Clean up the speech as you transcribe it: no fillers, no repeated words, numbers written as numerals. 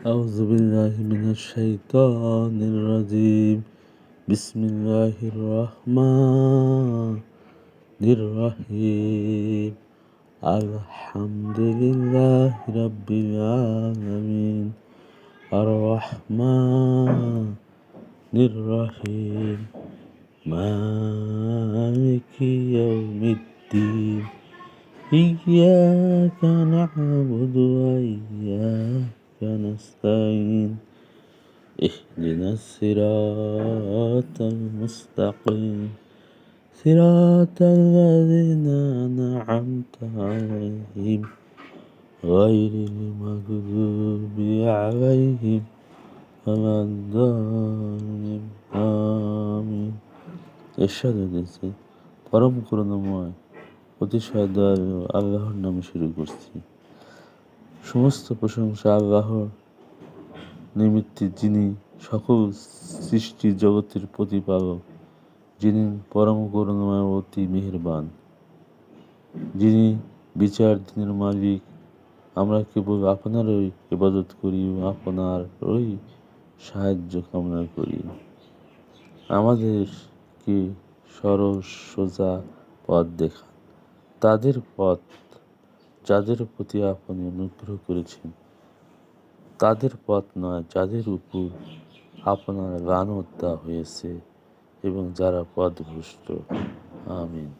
أعوذ بالله من الشيطان الرجيم بسم الله الرحمن الرحيم الحمد لله رب العالمين الرحمن الرحيم مالك يوم الدين إياك نعبد وإياك نستعين اهدنا الصراط المستقيم صراط الذين أنعمت عليهم غير المغضوب عليهم ولا الضالين آمين এরশাদ হয়েছে পরম করুণাময় অতিশয় দয়ালু আল্লাহর নামে শুরু করছি। সমস্ত প্রশংসা আল্লাহর নিমিত্তে, যিনি সকল সৃষ্টি জগতের প্রতিপালক, যিনি পরম করুণাময় অতি মেহেরবান, যিনি বিচার দিনের মালিক। আমরা কেবল আপনারই ইবাদত করি ও আপনারই সাহায্য কামনা করি। আমাদেরকে সরল সোজা পথ দেখান, তাদের পথ যাদের প্রতি আপনি অনুগ্রহ করেছেন, তাদের পথ নয় যাদের উপর আপনার লানত দেওয়া হয়েছে এবং যারা পথভ্রষ্ট। আমিন।